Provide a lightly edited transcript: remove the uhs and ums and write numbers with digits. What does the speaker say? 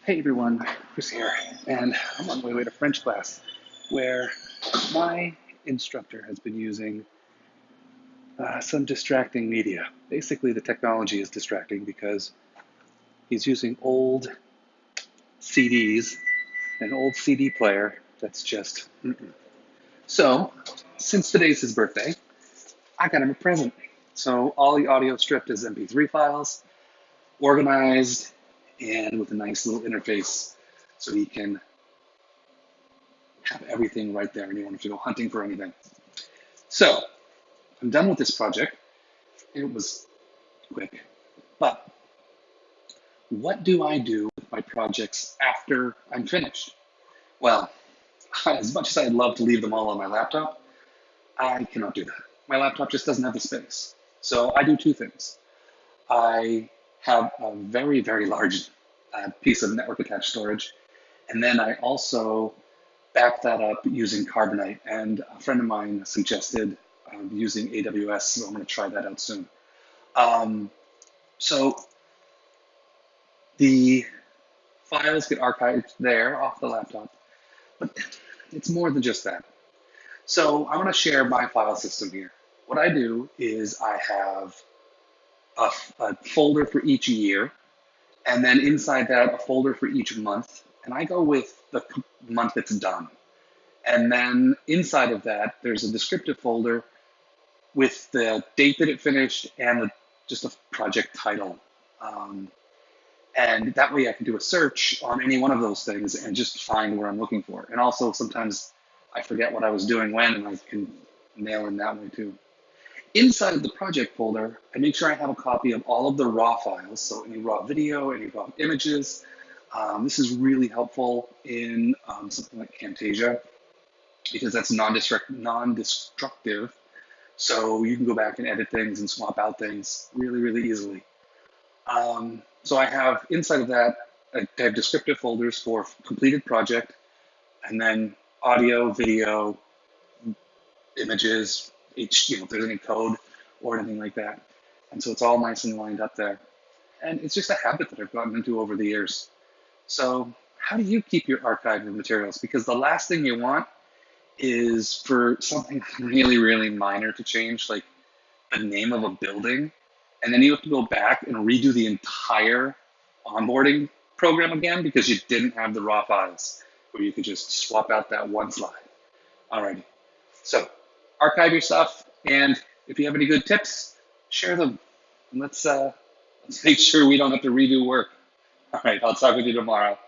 Hey everyone, Chris here, and I'm on my way to French class, where my instructor has been using some distracting media. Basically, the technology is distracting because he's using old CDs, an old CD player that's just. Mm-mm. So, since today's his birthday, I got him a present. So, all the audio stripped as MP3 files, organized, and with a nice little interface so he can have everything right there and you don't have to go hunting for anything. So I'm done with this project. It was quick. But what do I do with my projects after I'm finished? Well, as much as I'd love to leave them all on my laptop, I cannot do that. My laptop just doesn't have the space. So I do two things. I have a very, very large piece of network attached storage. And then I also back that up using Carbonite. And a friend of mine suggested using AWS, so I'm going to try that out soon. Um, so the files get archived there off the laptop, but it's more than just that. So I'm going to share my file system here. What I do is I have a folder for each year, and then inside that, a folder for each month. And I go with the month it's done. And then inside of that, there's a descriptive folder with the date that it finished and just a project title. Um, and that way I can do a search on any one of those things and just find where I'm looking for. And also sometimes I forget what I was doing when, and I can nail in that way too. Inside of the project folder, I make sure I have a copy of all of the raw files, so any raw video, any raw images. This is really helpful in something like Camtasia because that's non-destructive. So you can go back and edit things and swap out things really, really easily. So I have inside of that, I have descriptive folders for completed project, and then audio, video, images, if there's any code or anything like that. And so it's all nice and lined up there. And it's just a habit that I've gotten into over the years. So how do you keep your archive of materials? Because the last thing you want is for something really, really minor to change, like the name of a building, and then you have to go back and redo the entire onboarding program again because you didn't have the raw files where you could just swap out that one slide. Alrighty, so archive your stuff, and if you have any good tips, share them. And let's make sure we don't have to redo work. All right, I'll talk with you tomorrow.